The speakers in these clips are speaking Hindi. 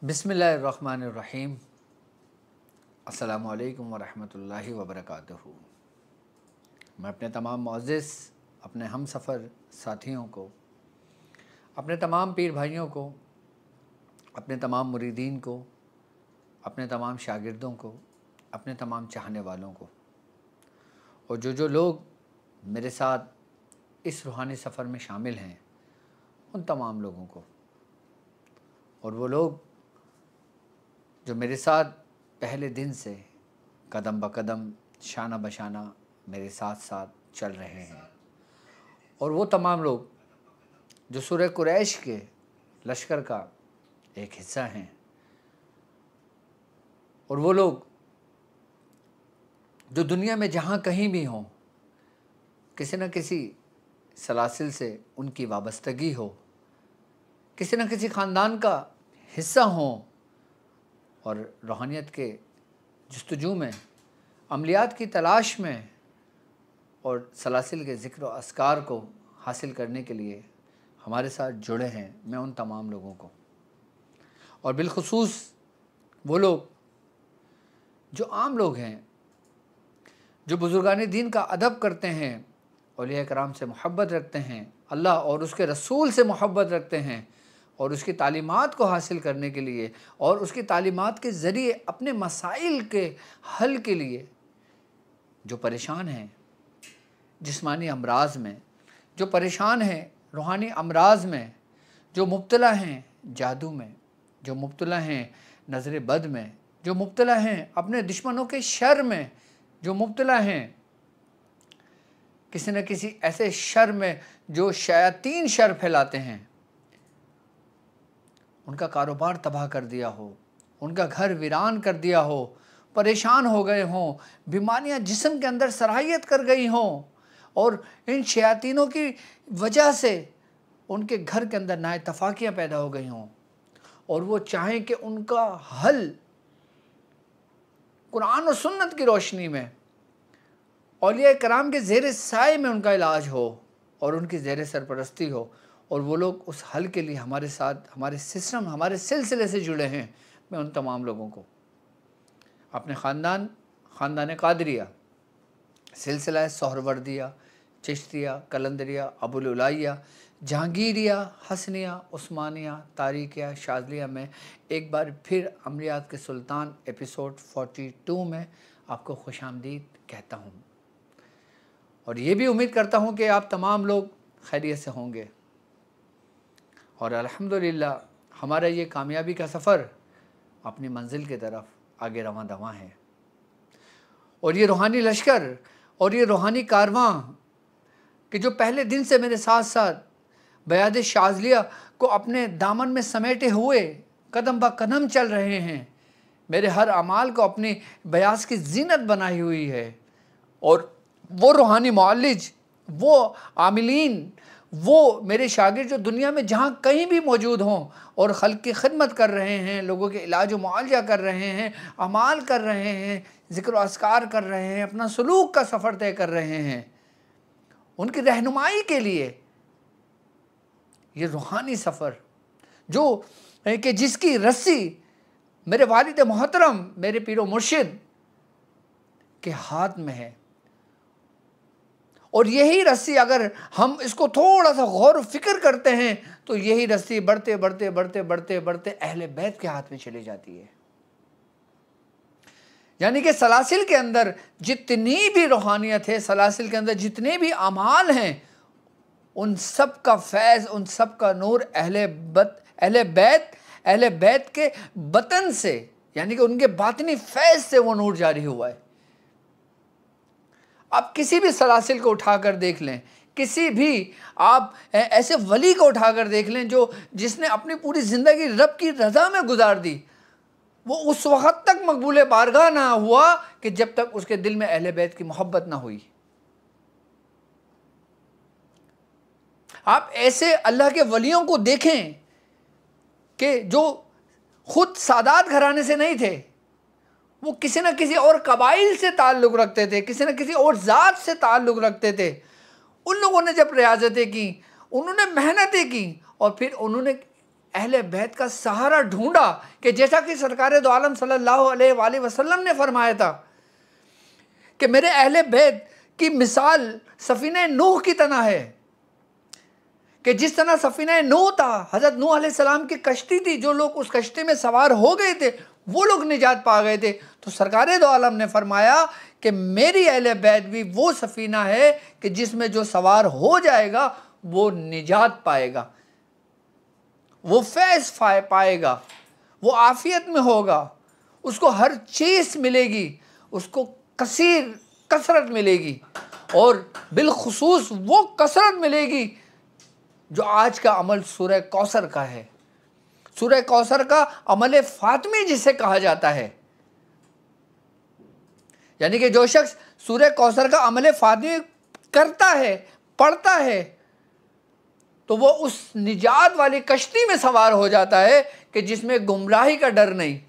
बिस्मिल्लाहिर्रहमानिर्रहीम। अस्सलामुअलैकुम वरहमतुल्लाहि वबरकातुहू। मैं अपने तमाम मुअज़्ज़िज़ अपने हम सफ़र साथियों को, अपने तमाम पीर भाइयों को, अपने तमाम मुरीदीन को, अपने तमाम शागिर्दों को, अपने तमाम चाहने वालों को और जो लोग मेरे साथ इस रूहानी सफ़र में शामिल हैं उन तमाम लोगों को, और वो लोग जो मेरे साथ पहले दिन से कदम ब कदम शाना बशाना मेरे साथ साथ चल रहे हैं, और वो तमाम लोग जो सूरह कुरैश के लश्कर का एक हिस्सा हैं, और वो लोग जो दुनिया में जहाँ कहीं भी हों, किसी न किसी सलासिल से उनकी वाबस्तगी हो, किसी न किसी ख़ानदान का हिस्सा हों और रूहानियत के जस्तजू में, अमलियात की तलाश में और सलासिल के ज़िक्र और अस्कार को हासिल करने के लिए हमारे साथ जुड़े हैं, मैं उन तमाम लोगों को, और बिलखुसूस वो लोग जो आम लोग हैं, जो बुज़ुर्गान दीन का अदब करते हैं, औलिया कराम से मोहब्बत रखते हैं, अल्लाह और उसके रसूल से मोहब्बत रखते हैं, और उसकी तालीमात को हासिल करने के लिए और उसकी तालीमात के ज़रिए अपने मसाइल के हल के लिए जो परेशान हैं, जिस्मानी अमराज में जो परेशान हैं, रूहानी अमराज में जो मुब्तला हैं, जादू में जो मुब्तला हैं, नज़र बद में जो मुब्तला हैं, अपने दुश्मनों के शर में जो मुब्तला हैं, किसी न किसी ऐसे शर में जो शयातीन शर फैलाते हैं, उनका कारोबार तबाह कर दिया हो, उनका घर वीरान कर दिया हो, परेशान हो गए हों, बीमारियां जिस्म के अंदर सराहियत कर गई हों, और इन शयातीनों की वजह से उनके घर के अंदर नाइतफाकियाँ पैदा हो गई हों, और वो चाहें कि उनका हल कुरान और सुन्नत की रोशनी में औलिया कराम के ज़ेर साए में उनका इलाज हो और उनकी ज़ेर सरपरस्ती हो, और वो लोग उस हल के लिए हमारे साथ, हमारे सिस्टम, हमारे सिलसिले से जुड़े हैं। मैं उन तमाम लोगों को अपने ख़ानदान कादरिया, सिलसिला सोहरवर्दिया, चिश्तिया, कलंदरिया, अबुल उलाइया, जहांगीरिया, हसनिया, उस्मानिया, तारिकिया, शाज़लिया में एक बार फिर अमलियात के सुल्तान एपिसोड 42 में आपको खुशामदीद कहता हूँ, और ये भी उम्मीद करता हूँ कि आप तमाम लोग खैरियत से होंगे, और अल्हम्दुलिल्लाह हमारा ये कामयाबी का सफ़र अपनी मंजिल की तरफ आगे रवां दवां है। और ये रूहानी लश्कर और ये रूहानी कारवां कि जो पहले दिन से मेरे साथ साथ बयाद शाज़लिया को अपने दामन में समेटे हुए कदम ब कदम चल रहे हैं, मेरे हर अमाल को अपनी बयास की जीनत बनाई हुई है, और वो रूहानी मुअल्लिज, वो आमिलीन, वो मेरे शागिर्द जो दुनिया में जहाँ कहीं भी मौजूद हों और खल्क़ की खिदमत कर रहे हैं, लोगों के इलाज व मुआलजा कर रहे हैं, अमाल कर रहे हैं, ज़िक्र अस्कार कर रहे हैं, अपना सलूक का सफ़र तय कर रहे हैं, उनकी रहनुमाई के लिए ये रूहानी सफ़र जो कि जिसकी रस्सी मेरे वालिद मोहतरम, मेरे पीरो मुर्शिद के हाथ में है, और यही रस्सी अगर हम इसको थोड़ा सा गौर व फिक्र करते हैं तो यही रस्सी बढ़ते बढ़ते बढ़ते बढ़ते बढ़ते अहले बैत के हाथ में चली जाती है। यानी कि सलासिल के अंदर जितनी भी रूहानियत है, सलासिल के अंदर जितने भी अमाल हैं, उन सब का फैज़, उन सब का नूर अहले बैत के बतन से, यानी कि उनके बातनी फैज़ से वो नूर जारी हुआ है। आप किसी भी सलासिल को उठाकर देख लें, किसी भी आप ऐसे वली को उठाकर देख लें जो जिसने अपनी पूरी ज़िंदगी रब की रज़ा में गुजार दी, वो उस वक़्त तक मकबूल बारगाह ना हुआ कि जब तक उसके दिल में अहले बैत की मोहब्बत ना हुई। आप ऐसे अल्लाह के वलियों को देखें कि जो खुद सादात घराने से नहीं थे, वो किसी न किसी और कबाइल से ताल्लुक़ रखते थे, किसी न किसी और ज़ात से ताल्लुक़ रखते थे। उन लोगों ने जब रियाज़तें की, उन्होंने मेहनतें की, और फिर उन्होंने अहले बैत का सहारा ढूंढा कि जैसा कि सरकार दो आलम सल्लल्लाहु अलैहि वसल्लम ने फरमाया था कि मेरे अहले बैत की मिसाल सफीने नूह की तरह है, कि जिस तरह सफीने नूह था, हज़रत नूह अलैहिस्सलाम की कश्ती थी, जो लोग उस कश्ती में सवार हो गए थे वो लोग निजात पा गए थे। तो सरकार दो आलम ने फरमाया कि मेरी अहले बैत भी वो सफीना है कि जिसमें जो सवार हो जाएगा वो निजात पाएगा, वो फैज़ पाएगा, वो आफियत में होगा, उसको हर चीज़ मिलेगी, उसको कसरत मिलेगी, और बिलखुसूस वो कसरत मिलेगी जो आज का अमल सूरह कौसर का है। सूरह कौसर का अमल फातिमी जिसे कहा जाता है, यानी कि जो शख्स सूरह कौसर का अमल फातिमी करता है, पढ़ता है, तो वो उस निजात वाली कश्ती में सवार हो जाता है कि जिसमें गुमराही का डर नहीं,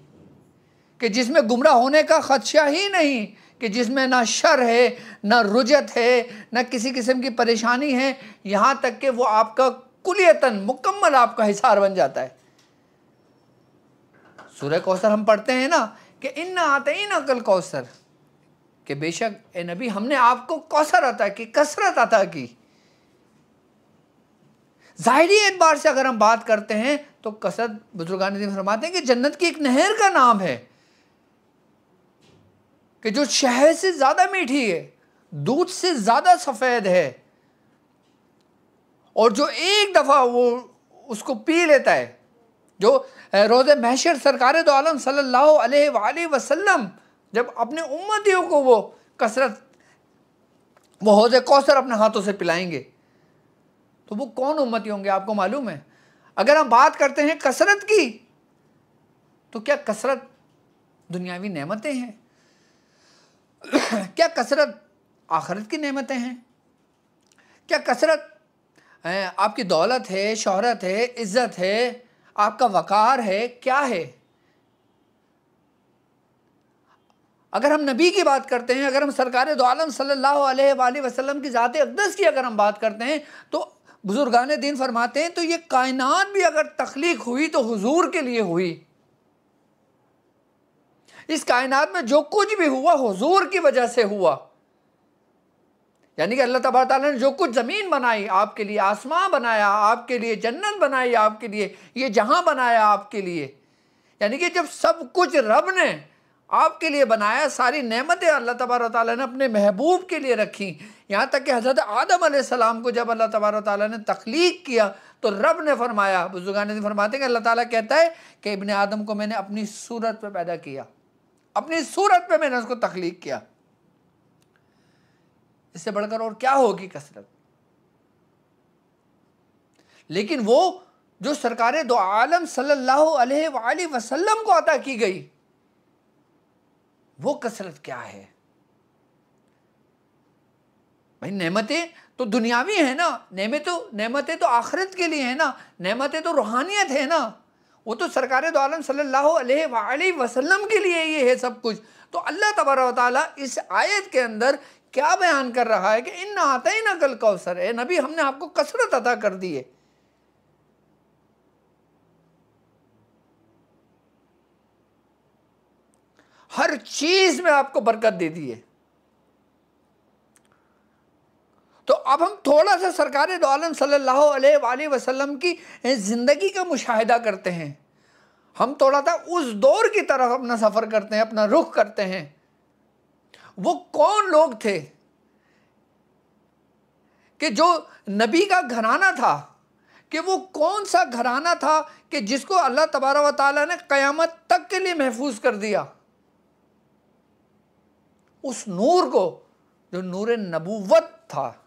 कि जिसमें गुमराह होने का खदशा ही नहीं, कि जिसमें ना शर है, ना रुजत है, ना किसी किस्म की परेशानी है, यहाँ तक कि वो आपका कुलियतन मुकम्मल आपका हिसार बन जाता है। सूरह कौसर हम पढ़ते हैं ना कि इन्ना आतईना कल कौसर, कि बेशक ए नबी हमने आपको कौसर अता की, कसरत अता की। ज़ाहिरी एतबार से अगर हम बात करते हैं तो कसरत बुजुर्गान दीन फरमाते हैं कि जन्नत की एक नहर का नाम है, कि जो शहद से ज़्यादा मीठी है, दूध से ज़्यादा सफ़ेद है, और जो एक दफ़ा वो उसको पी लेता है, जो रोज़े महशर सरकार दो आलम सल्लल्लाहु अलैहि वसल्लम जब अपने उम्मतियों को वो कसरत, वो हौज़े कौसर अपने हाथों से पिलाएंगे, तो वो कौन उम्मती होंगे आपको मालूम है? अगर हम बात करते हैं कसरत की, तो क्या कसरत दुनियावी नेमतें हैं? क्या कसरत आखिरत की नेमतें हैं? क्या कसरत आपकी दौलत है, शोहरत है, इज़्ज़त है, आपका वक़ार है, क्या है? अगर हम नबी की बात करते हैं, अगर हम सरकार दो आलम सल्लल्लाहु अलैहि वसल्लम की ज़ात अक़दस की अगर हम बात करते हैं, तो बुजुर्गान दीन फरमाते हैं तो ये कायनात भी अगर तख्लीक हुई तो हुजूर के लिए हुई। इस कायनात में जो कुछ भी हुआ हुजूर की वजह से हुआ, यानी कि अल्लाह तबारक तआला ने जो कुछ ज़मीन बनाई आपके लिए, आसमां बनाया आपके लिए, जन्नत बनाई आपके लिए, ये जहां बनाया आपके लिए, यानी कि जब सब कुछ रब ने आपके लिए बनाया, सारी नेमतें अल्लाह तबारक तआला ने अपने महबूब के लिए रखी। यहाँ तक कि हज़रत आदम अलैहिस्सलाम को जब अल्लाह तबारक तआला ने तख्लीक किया तो रब ने फरमाया, बुजुर्गान ने फरमाते हैं कि अल्लाह ताला कहता है कि इब्ने आदम को मैंने अपनी सूरत पे पैदा किया, अपनी सूरत पे मैंने उसको तख्लीक किया। इससे बढ़कर और क्या होगी कसरत? लेकिन वो जो सरकार दो आलम सल्लल्लाहु अलैहि वसल्लम को अता की गई, वो कसरत क्या है भाई? नेमतें तो दुनियावी है ना, नेमतें तो आखिरत के लिए है ना, नेमतें तो रूहानियत है ना, वो तो सरकार दो आलम सल्लल्लाहु अलैहि वसल्लम के लिए ये है सब कुछ। तो अल्लाह तबारक व तआला इस आयत के अंदर क्या बयान कर रहा है कि इन्ना आतईना कल कौसर, है नबी हमने आपको कसरत अता कर दी है। हर चीज में आपको बरकत दे दी है। तो अब हम थोड़ा सा सरकार दो आलम सल्लल्लाहु अलैहि वसल्लम की जिंदगी का मुशाहिदा करते हैं, हम थोड़ा सा उस दौर की तरफ अपना सफर करते हैं, अपना रुख करते हैं। वो कौन लोग थे कि जो नबी का घराना था, कि वो कौन सा घराना था कि जिसको अल्लाह तबारक व तआला ने क़यामत तक के लिए महफूज कर दिया, उस नूर को जो नूर नबूवत था।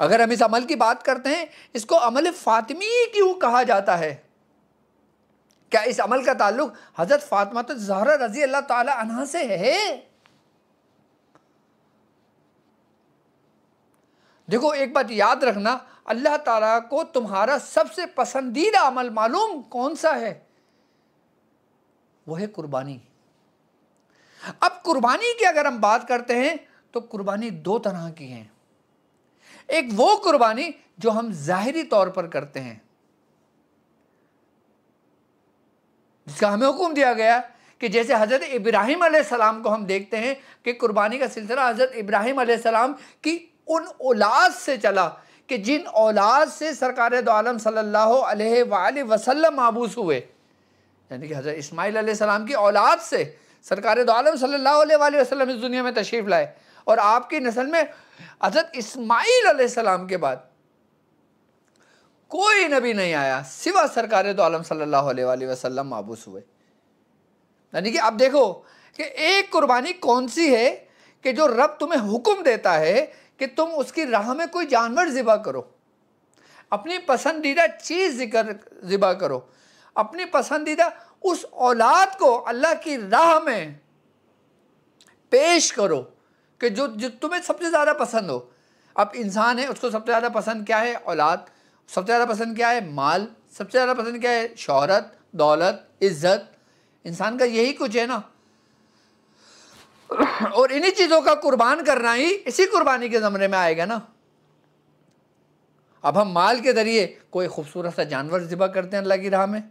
अगर हम इस अमल की बात करते हैं, इसको अमल फातिमी क्यों कहा जाता है? क्या इस अमल का ताल्लुक हजरत फातिमा तो ज़हरा रजी अल्लाह ताला अन्हा से है? देखो एक बात याद रखना, अल्लाह ताला को तुम्हारा सबसे पसंदीदा अमल मालूम कौन सा है? वो है कुर्बानी। अब कुर्बानी की अगर हम बात करते हैं तो कुर्बानी दो तरह की है। एक वो कुर्बानी जो हम ज़ाहिरी तौर पर करते हैं, जिसका हमें हुक्म दिया गया कि जैसे हज़रत इब्राहीम अलैहिस्सलाम को हम देखते हैं कि कुर्बानी का सिलसिला हज़रत इब्राहीम अलैहिस्सलाम की उन औलाद से चला कि जिन औलाद से सरकार दो आलम सल्लल्लाहु अलैहि वसल्लम माबूस हुए, यानी कि हज़रत इस्माइल अलैहिस्सलाम की औलाद से सरकार दो आलम सल्लल्लाहु अलैहि वसल्लम इस दुनिया में तशरीफ़ लाए। और आपकी नस्ल में हज़रत इस्माइल अलैहिस्सलाम के बाद कोई नबी नहीं आया सिवा सरकार दो आलम सल्लल्लाहु अलैहि वसल्लम माबूस हुए। यानी कि अब देखो कि एक कुर्बानी कौन सी है कि जो रब तुम्हें हुक्म देता है कि तुम उसकी राह में कोई जानवर ज़िबा करो, अपनी पसंदीदा चीज़ ज़िबा करो, अपनी पसंदीदा उस औलाद को अल्लाह की राह में पेश करो कि जो जो तुम्हें सबसे ज़्यादा पसंद हो। अब इंसान है, उसको सबसे ज़्यादा पसंद क्या है? औलाद। सबसे ज़्यादा पसंद क्या है? माल। सबसे ज़्यादा पसंद क्या है? शोहरत, दौलत, इज़्ज़त। इंसान का यही कुछ है ना। और इन्हीं चीज़ों का कुर्बान करना ही इसी कुर्बानी के ज़मरे में आएगा ना। अब हम माल के ज़रिए कोई खूबसूरत सा जानवर ज़िबा करते हैं अल्लाह की राह में,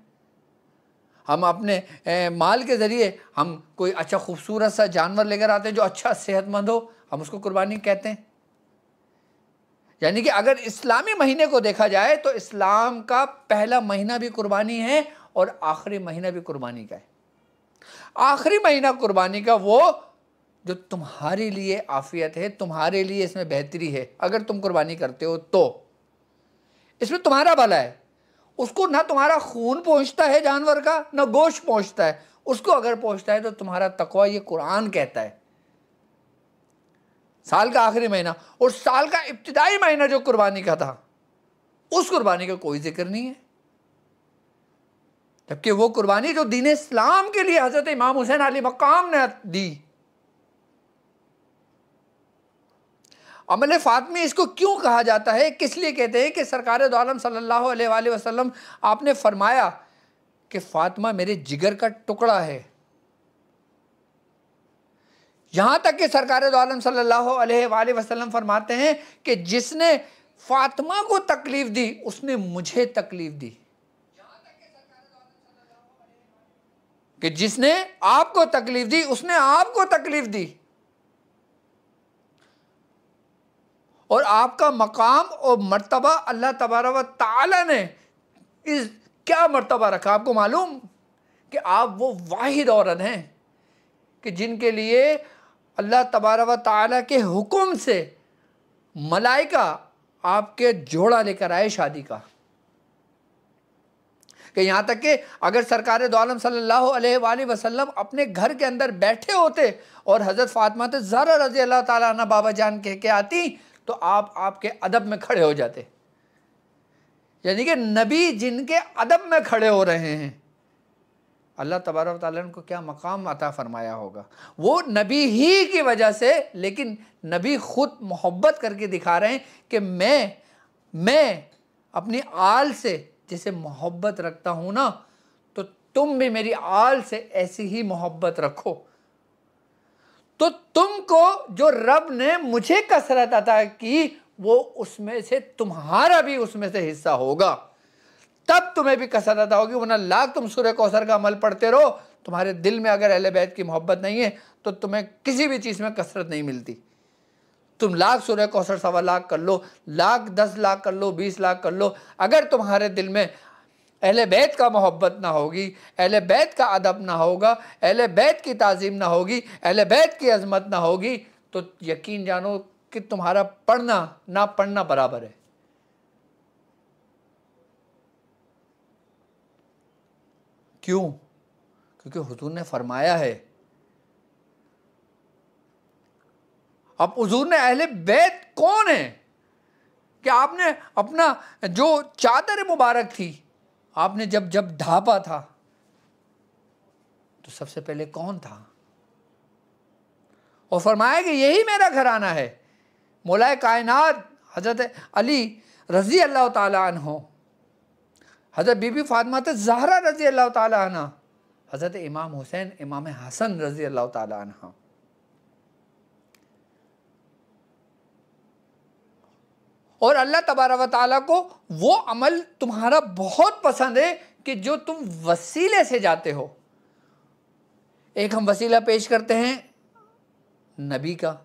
हम अपने माल के ज़रिए हम कोई अच्छा खूबसूरत सा जानवर लेकर आते हैं जो अच्छा सेहतमंद हो, हम उसको कुर्बानी कहते हैं। यानी कि अगर इस्लामी महीने को देखा जाए तो इस्लाम का पहला महीना भी कुर्बानी है और आखिरी महीना भी कुर्बानी का है। आखिरी महीना कुर्बानी का वो जो तुम्हारे लिए आफियत है, तुम्हारे लिए इसमें बेहतरी है। अगर तुम कुर्बानी करते हो तो इसमें तुम्हारा भला है। उसको ना तुम्हारा खून पहुंचता है जानवर का, ना गोश्त पहुंचता है। उसको अगर पहुंचता है तो तुम्हारा तकवा, ये कुरान कहता है। साल का आखिरी महीना और साल का इब्तिदाई महीना जो कुर्बानी का था, उस कुर्बानी का कोई जिक्र नहीं है। जबकि वो कुर्बानी जो दीन इस्लाम के लिए हजरत इमाम हुसैन अली मकाम ने दी, अमल फातमी इसको क्यों कहा जाता है? किस लिए कहते हैं कि सरकार दो आलम सल्लल्लाहु अलैहि वसल्लम आपने फरमाया कि फातिमा मेरे जिगर का टुकड़ा है। यहां तक कि सरकार दो आलम सल्लल्लाहु अलैहि वसल्लम फरमाते हैं कि जिसने फातिमा को तकलीफ दी उसने मुझे तकलीफ दी, कि जिसने आपको तकलीफ दी उसने आपको तकलीफ दी। और आपका मकाम और मर्तबा अल्लाह तबारक व तआला ने इस क्या मर्तबा रखा? आपको मालूम कि आप वो वाहिद औरत हैं कि जिनके लिए अल्लाह तबारक व तआला के हुक्म से मलाइका आपके जोड़ा लेकर आए शादी का। कि यहाँ तक कि अगर सरकार दो आलम सल्लल्लाहु अलैहि वसल्लम अपने घर के अंदर बैठे होते और हज़रत फातिमा ज़हरा रज़ी अल्लाह ताला अन्हा बाबा जान कह के आती तो आप आपके अदब में खड़े हो जाते। यानी कि नबी जिनके अदब में खड़े हो रहे हैं, अल्लाह तबारक व तआला ने उनको क्या मकाम अता फरमाया होगा। वो नबी ही की वजह से, लेकिन नबी खुद मोहब्बत करके दिखा रहे हैं कि मैं अपनी आल से जैसे मोहब्बत रखता हूँ ना, तो तुम भी मेरी आल से ऐसी ही मोहब्बत रखो। तो तुमको जो रब ने मुझे कसरत अता की वो उसमें से तुम्हारा भी उसमें से हिस्सा होगा, तब तुम्हें भी कसरत अता होगी। वरना लाख तुम सूरह कौसर का अमल पढ़ते रहो, तुम्हारे दिल में अगर अहले बैत की मोहब्बत नहीं है तो तुम्हें किसी भी चीज़ में कसरत नहीं मिलती। तुम लाख सूरह कौसर 1.25 लाख कर लो, लाख 10 लाख कर लो, 20 लाख कर लो, अगर तुम्हारे दिल में अहले बैत का मोहब्बत ना होगी, अहले बैत का अदब ना होगा, अहले बैत की ताज़ीम ना होगी, अहले बैत की अजमत ना होगी, तो यकीन जानो कि तुम्हारा पढ़ना ना पढ़ना बराबर है। क्यों? क्योंकि हुजूर ने फरमाया है। अब हुजूर ने अहले बैत कौन है कि आपने अपना जो चादर मुबारक थी आपने जब जब ढापा था तो सबसे पहले कौन था? और फरमाया कि यही मेरा घराना है। मौलाए कायनात हज़रत अली रज़ी अल्लाह ताला अन्हो, हज़रत बीबी फातिमा ज़हरा रज़ी अल्लाह ताला अन्हा, हज़रत इमाम हुसैन इमाम हसन रज़ी अल्लाह ताला अन्हा, और अल्लाह तबारक व तआला को वो अमल तुम्हारा बहुत पसंद है कि जो तुम वसीले से जाते हो। एक हम वसीला पेश करते हैं नबी का,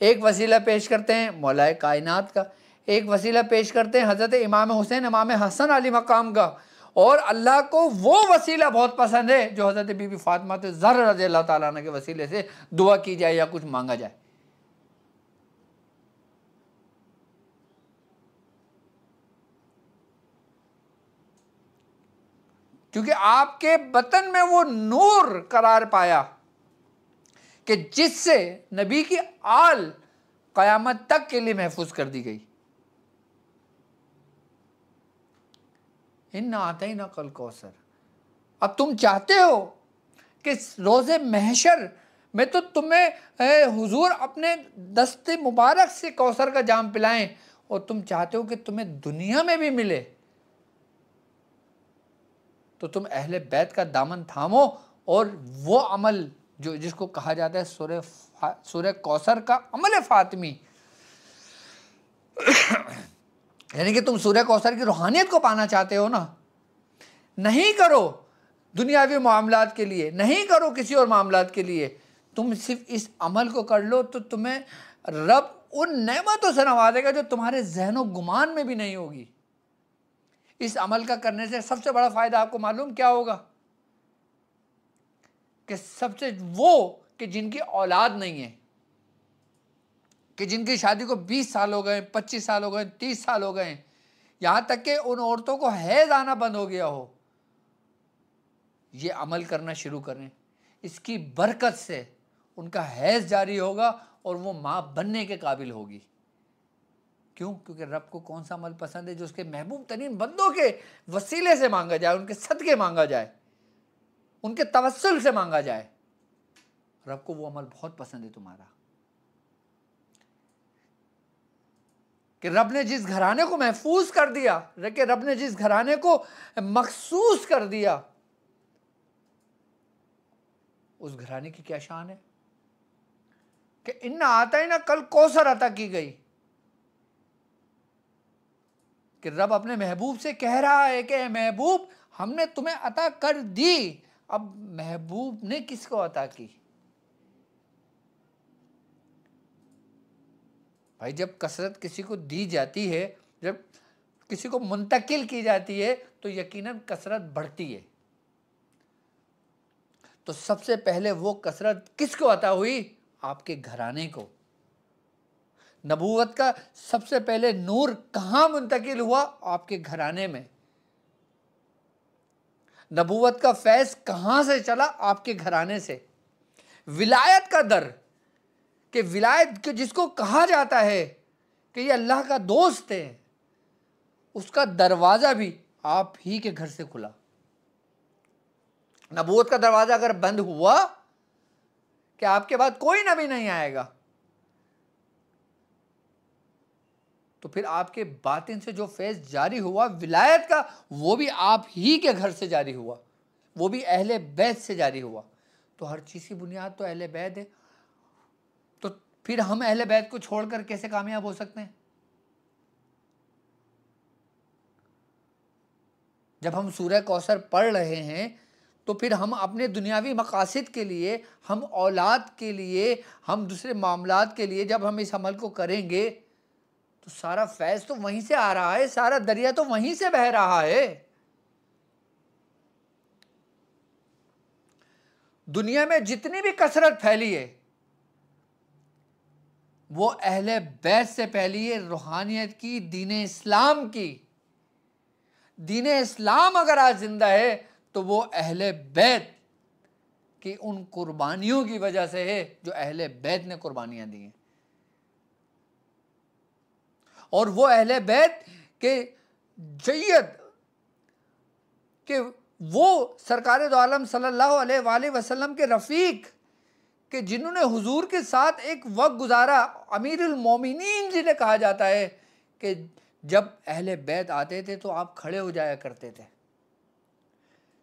एक वसीला पेश करते हैं मौलाए कायनात का, एक वसीला पेश करते हैं हज़रत इमाम हुसैन इमाम हसन अली मकाम का, और अल्लाह को वो वसीला बहुत पसंद है जो हज़रत बीबी फातिमा ज़हरा रज़ी अल्लाह ताला अन्हा के वसीले से दुआ की जाए या कुछ मांगा जाए। क्योंकि आपके बतन में वो नूर करार पाया कि जिससे नबी की आल क़यामत तक के लिए महफूज कर दी गई। इन्ना आतैना कल कौसर। अब तुम चाहते हो कि रोज़े महशर में तो तुम्हें हुजूर अपने दस्ते मुबारक से कौसर का जाम पिलाएं, और तुम चाहते हो कि तुम्हें दुनिया में भी मिले, तो तुम अहले बैत का दामन थामो और वो अमल जो जिसको कहा जाता है सूरह कौसर का अमल फातिमी, यानी कि तुम सूरह कौसर की रूहानियत को पाना चाहते हो ना, नहीं करो दुनियावी मामलात के लिए, नहीं करो किसी और मामलात के लिए, तुम सिर्फ इस अमल को कर लो तो तुम्हें रब उन नेमतों से नवाजेगा जो तुम्हारे ज़हनो गुमान में भी नहीं होगी। इस अमल का करने से सबसे बड़ा फ़ायदा आपको मालूम क्या होगा? कि सबसे वो कि जिनकी औलाद नहीं है, कि जिनकी शादी को 20 साल हो गए, 25 साल हो गए, 30 साल हो गए, यहाँ तक कि उन औरतों को हैज़ आना बंद हो गया हो, ये अमल करना शुरू करें। इसकी बरकत से उनका हैज़ जारी होगा और वो माँ बनने के काबिल होगी। क्यों? क्योंकि रब को कौन सा अमल पसंद है? जो उसके महबूब तरीन बंदों के वसीले से मांगा जाए, उनके सदके मांगा जाए, उनके तवस्सुल से मांगा जाए। रब को वो अमल बहुत पसंद है तुम्हारा। कि रब ने जिस घराने को महफूज कर दिया, कि रब ने जिस घराने को मखसूस कर दिया, उस घराने की क्या शान है कि इन्ना आता ही ना कल कौसर अता की गई। कि रब अपने महबूब से कह रहा है कि महबूब हमने तुम्हें अता कर दी। अब महबूब ने किसको अता की? भाई जब कसरत किसी को दी जाती है, जब किसी को मुंतकिल की जाती है, तो यकीनन कसरत बढ़ती है। तो सबसे पहले वो कसरत किसको अता हुई? आपके घराने को। नबूवत का सबसे पहले नूर कहाँ मुंतकिल हुआ? आपके घराने में। नबूवत का फैज़ कहाँ से चला? आपके घराने से। विलायत का दर, कि विलायत के जिसको कहा जाता है कि ये अल्लाह का दोस्त है, उसका दरवाज़ा भी आप ही के घर से खुला। नबूवत का दरवाज़ा अगर बंद हुआ कि आपके बाद कोई नबी नहीं आएगा, तो फिर आपके बातिन से जो फैज़ जारी हुआ विलायत का, वो भी आप ही के घर से जारी हुआ, वो भी अहले बैत से जारी हुआ। तो हर चीज़ की बुनियाद तो अहले बैत है। तो फिर हम अहले बैत को छोड़कर कैसे कामयाब हो सकते हैं? जब हम सूरह कौसर पढ़ रहे हैं तो फिर हम अपने दुनियावी मकासद के लिए, हम औलाद के लिए, हम दूसरे मामलात के लिए जब हम इस अमल को करेंगे तो सारा फैज़ तो वहीं से आ रहा है, सारा दरिया तो वहीं से बह रहा है। दुनिया में जितनी भी कसरत फैली है वो अहले बैत से फैली है, रूहानियत की, दीन इस्लाम की। दीन इस्लाम अगर आज जिंदा है तो वो अहले बैत की उन कुर्बानियों की वजह से है जो अहले बैत ने कुर्बानियां दी हैं। और वो अहले बैत के जय्यद कि वो सरकार दो आलम सल्लल्लाहु अलैहि वसल्लम के रफ़ीक कि जिन्होंने हुजूर के साथ एक वक्त गुजारा, अमीरुल मोमिनीन जिन्हें कहा जाता है, कि जब अहले बैत आते थे तो आप खड़े हो जाया करते थे।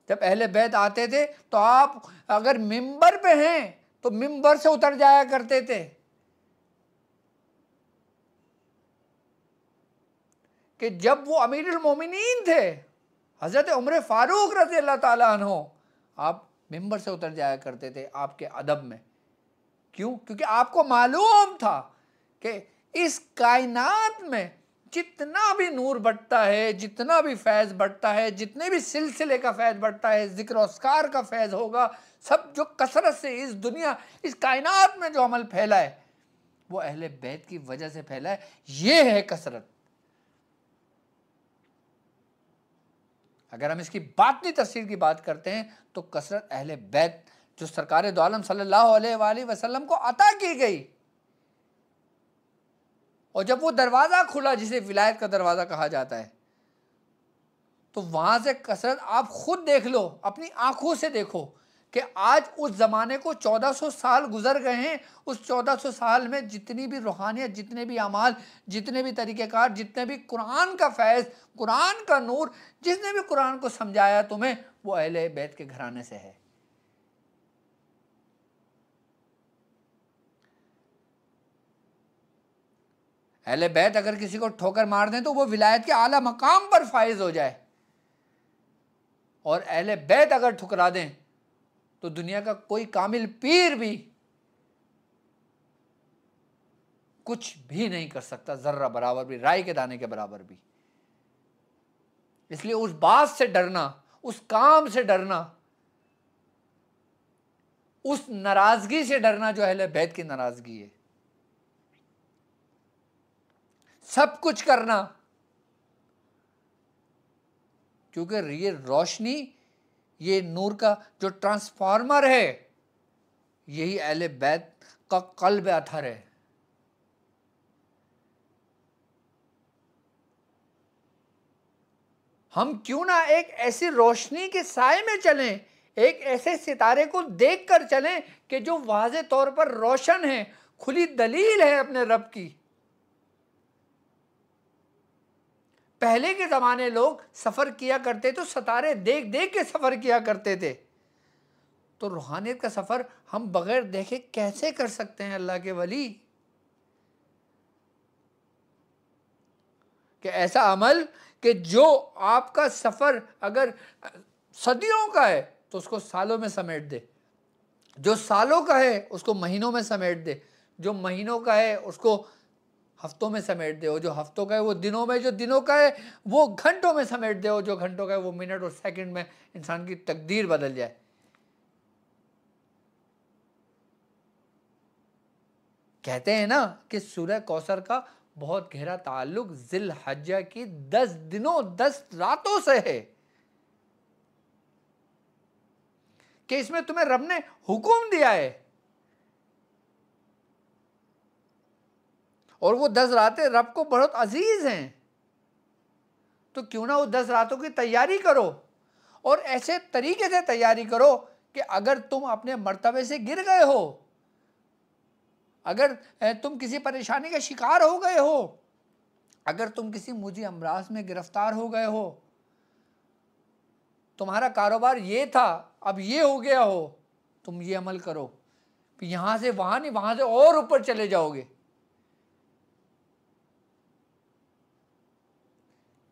जब अहले बैत आते थे तो आप अगर मिंबर पे हैं तो मिंबर से उतर जाया करते थे। कि जब वो अमीरुल मोमिनीन थे, हज़रत उमर फारूक रज़ी अल्लाह ताला अन्हो, आप मिंबर से उतर जाया करते थे आपके अदब में। क्यों? क्योंकि आपको मालूम था कि इस कायनात में जितना भी नूर बढ़ता है, जितना भी फैज़ बढ़ता है, जितने भी सिलसिले का फैज़ बढ़ता है, ज़िक्र अस्कार का फैज़ होगा, सब जो कसरत से इस दुनिया, इस कायनात में जो अमल फैला है, वो अहले बैत की वजह से फैला है। ये है कसरत। अगर हम इसकी बातनी तफसीर की बात करते हैं तो कसरत अहले बैत जो सरकार दो आलम सल्लल्लाहु अलैहि वसल्लम को अता की गई, और जब वो दरवाज़ा खुला जिसे विलायत का दरवाज़ा कहा जाता है, तो वहाँ से कसरत आप खुद देख लो, अपनी आंखों से देखो कि आज उस ज़माने को 1400 साल गुजर गए हैं। उस 1400 साल में जितनी भी रूहानियत, जितने भी अमाल, जितने भी तरीक़ेकार, जितने भी कुरान का फैज़, कुरान का नूर, जिसने भी कुरान को समझाया तुम्हें, वो अहले बैत के घराने से है। अहले बैत अगर किसी को ठोकर मार दें तो वो विलायत के आला मकाम पर फाइज हो जाए, और अहले बैत अगर ठुकरा दें तो दुनिया का कोई कामिल पीर भी कुछ भी नहीं कर सकता, जर्रा बराबर भी, राई के दाने के बराबर भी। इसलिए उस बात से डरना, उस काम से डरना, उस नाराजगी से डरना जो अहले बैत की नाराजगी है। सब कुछ करना, क्योंकि ये रोशनी, ये नूर का जो ट्रांसफार्मर है, यही अहले बैत का कल्ब अथर है। हम क्यों ना एक ऐसी रोशनी के साए में चलें, एक ऐसे सितारे को देखकर चलें कि जो वाज़े तौर पर रोशन है, खुली दलील है अपने रब की। पहले के ज़माने लोग सफ़र किया करते तो सितारे देख देख के सफ़र किया करते थे, तो रूहानियत का सफ़र हम बग़ैर देखे कैसे कर सकते हैं अल्लाह के वली? कि ऐसा अमल कि जो आपका सफ़र अगर सदियों का है तो उसको सालों में समेट दे, जो सालों का है उसको महीनों में समेट दे, जो महीनों का है उसको हफ्तों में समेट दे, और जो हफ्तों का है वो दिनों में, जो दिनों का है वो घंटों में समेट दे, और जो घंटों का है वो मिनट और सेकंड में इंसान की तकदीर बदल जाए। कहते हैं ना कि सूरह कौसर का बहुत गहरा ताल्लुक जिल हज्जा की 10 दिनों 10 रातों से है, कि इसमें तुम्हें रब ने हुक्म दिया है, और वो 10 रातें रब को बहुत अजीज हैं। तो क्यों ना वो 10 रातों की तैयारी करो, और ऐसे तरीके से तैयारी करो कि अगर तुम अपने मर्तबे से गिर गए हो, अगर तुम किसी परेशानी का शिकार हो गए हो, अगर तुम किसी मुझी अमराज में गिरफ्तार हो गए हो, तुम्हारा कारोबार ये था अब ये हो गया हो, तुम ये अमल करो, फिर यहाँ से वहाँ नहीं, वहाँ से और ऊपर चले जाओगे।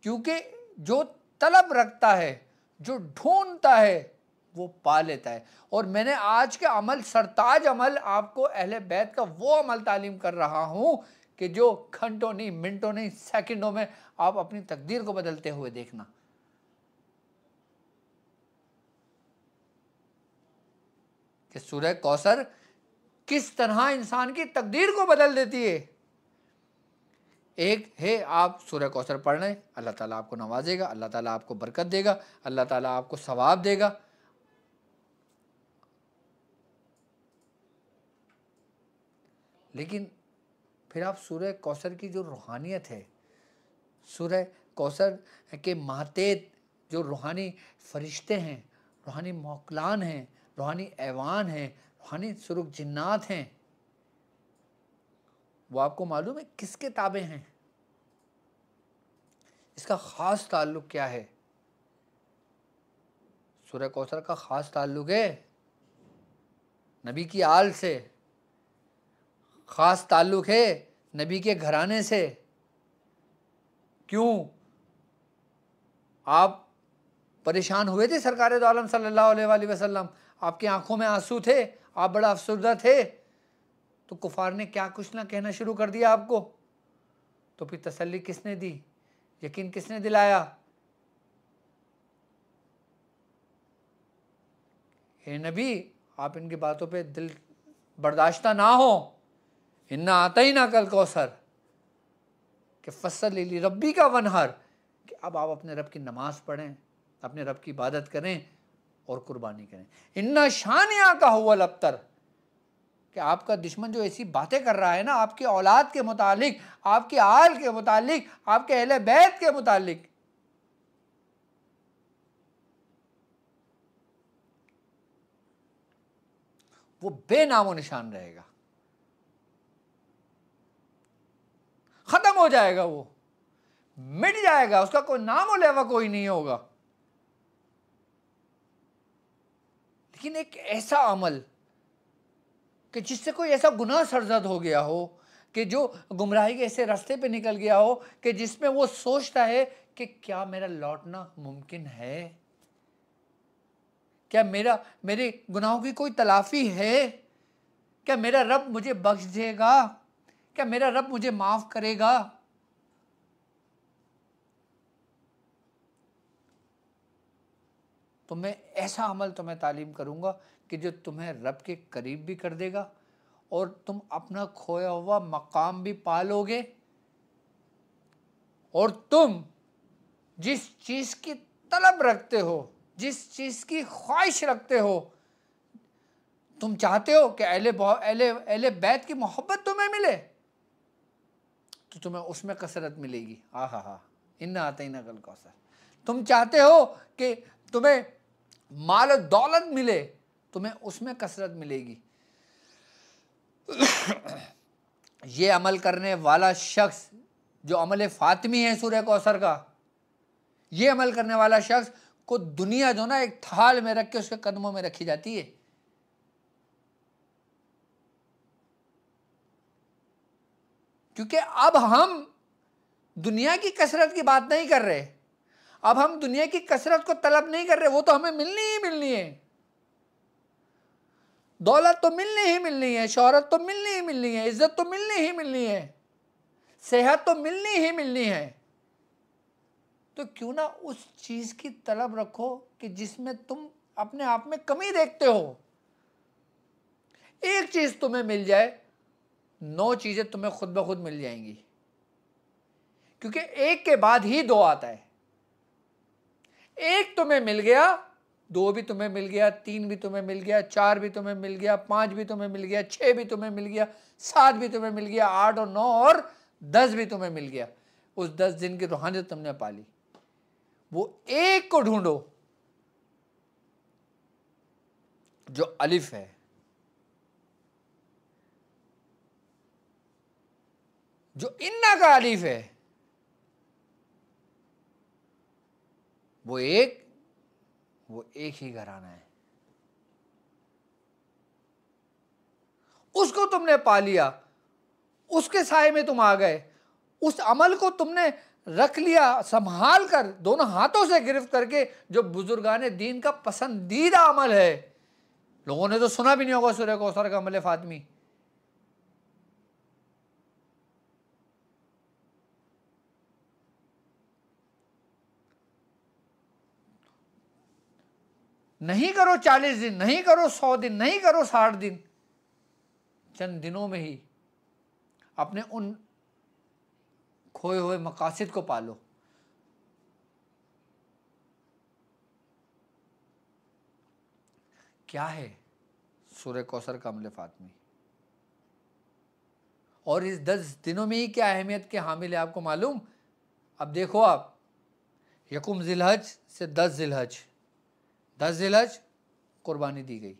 क्योंकि जो तलब रखता है, जो ढूंढता है, वो पा लेता है। और मैंने आज के अमल, सरताज अमल, आपको अहले बैत का वो अमल तालीम कर रहा हूँ कि जो घंटों नहीं, मिनटों नहीं, सेकंडों में आप अपनी तकदीर को बदलते हुए देखना। कि सूरह कौसर किस तरह इंसान की तकदीर को बदल देती है। एक है, आप सूरह कौसर पढ़ लें, अल्लाह ताला आपको नवाजेगा, अल्लाह ताला आपको बरकत देगा, अल्लाह ताला आपको सवाब देगा। लेकिन फिर आप सूरह कौसर की जो रूहानियत है, सूरह कौसर के मातेत जो रूहानी फरिश्ते हैं, रूहानी मौकलान हैं, रूहानी ऐवान हैं, रूहानी सुरुख जिन्नात हैं, वो आपको मालूम है किसके ताबे हैं? इसका ख़ास ताल्लुक़ क्या है? सूरह कौसर का ख़ास ताल्लुक़ है नबी की आल से, ख़ास ताल्लुक़ है नबी के घराने से। क्यों? आप परेशान हुए थे सरकार दो आलम सल्लल्लाहु अलैहि वसल्लम, आपकी आंखों में आंसू थे, आप बड़ा अफसरदा थे, तो कुफार ने क्या कुछ ना कहना शुरू कर दिया आपको। तो फिर तसल्ली किसने दी, यकीन किसने दिलाया? हे नबी, आप इनकी बातों पे दिल बर्दाश्ता ना हो। इन्ना आता ही ना कल कौसर कि फसल ली रब्बी का वनहर, कि अब आप अपने रब की नमाज पढ़ें, अपने रब की इबादत करें और कुर्बानी करें। इन्ना शानिया का हुवल अब्तर, कि आपका दुश्मन जो ऐसी बातें कर रहा है ना आपकी औलाद के मुतालिक, आपके आल के मुतालिक, आपके अहले बैत के मुतालिक, वो बेनामो निशान रहेगा, खत्म हो जाएगा, वो मिट जाएगा, उसका कोई नाम और लेवा कोई नहीं होगा। लेकिन एक ऐसा अमल कि जिससे कोई ऐसा गुनाह सरजद हो गया हो, कि जो गुमराही के ऐसे रास्ते पे निकल गया हो कि जिसमें वो सोचता है कि क्या मेरा लौटना मुमकिन है, क्या मेरे गुनाहों की कोई तलाफी है, क्या मेरा रब मुझे बख्श देगा, क्या मेरा रब मुझे माफ करेगा। तो मैं ऐसा अमल तुम्हें तालीम करूंगा कि जो तुम्हें रब के करीब भी कर देगा और तुम अपना खोया हुआ मकाम भी पालोगे, और तुम जिस चीज की तलब रखते हो, जिस चीज की ख्वाहिश रखते हो, तुम चाहते हो कि अहले बैत की मोहब्बत तुम्हें मिले, तो तुम्हें उसमें कसरत मिलेगी। हा, इन्ना आते ही ना कल कौसर। तुम चाहते हो कि तुम्हें माल दौलत मिले, तुम्हें उसमें कसरत मिलेगी। ये अमल करने वाला शख्स जो अमल फातिमी है सूरह कौसर का, ये अमल करने वाला शख्स को दुनिया जो ना एक थाल में रख के उसके कदमों में रखी जाती है। क्योंकि अब हम दुनिया की कसरत की बात नहीं कर रहे, अब हम दुनिया की कसरत को तलब नहीं कर रहे, वो तो हमें मिलनी ही मिलनी है। दौलत तो मिलनी ही मिलनी है, शोहरत तो मिलनी ही मिलनी है, इज्जत तो मिलनी ही मिलनी है, सेहत तो मिलनी ही मिलनी है। तो क्यों ना उस चीज की तलब रखो कि जिसमें तुम अपने आप में कमी देखते हो। एक चीज तुम्हें मिल जाए, 9 चीजें तुम्हें खुद ब खुद मिल जाएंगी, क्योंकि एक के बाद ही 2 आता है। एक तुम्हें मिल गया, 2 भी तुम्हें मिल गया, 3 भी तुम्हें मिल गया, 4 भी तुम्हें मिल गया, 5 भी तुम्हें मिल गया, 6 भी तुम्हें मिल गया, 7 भी तुम्हें मिल गया, 8 और 9 और 10 भी तुम्हें मिल गया। उस 10 दिन की रूहानियत तुमने पाली। वो एक को ढूंढो जो अलिफ है, जो इन्ना का अलिफ है, वो एक ही घराना है। उसको तुमने पा लिया, उसके साए में तुम आ गए, उस अमल को तुमने रख लिया संभाल कर, दोनों हाथों से गिरफ्त करके, जो बुजुर्गाने दीन का पसंदीदा अमल है। लोगों ने तो सुना भी नहीं होगा सूरह कौसर का अमल फातिमी। नहीं करो 40 दिन, नहीं करो 100 दिन, नहीं करो 60 दिन, चंद दिनों में ही अपने उन खोए हुए मकासिद को पालो। क्या है सूरह कौसर का अमल फातिमी, और इस 10 दिनों में ही क्या अहमियत के हामिल है आपको मालूम? अब देखो, आप यकुम जिलहज से 10 जिलहज, 10 जिलहज कुर्बानी दी गई।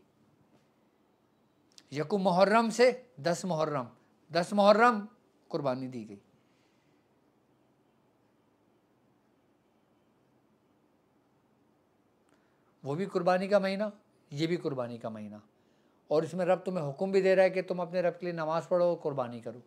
यकुम मुहर्रम से 10 मुहर्रम, 10 मुहर्रम कुर्बानी दी गई। वो भी कुर्बानी का महीना, ये भी कुर्बानी का महीना, और इसमें रब तुम्हें हुक्म भी दे रहा है कि तुम अपने रब के लिए नमाज पढ़ो और कुर्बानी करो।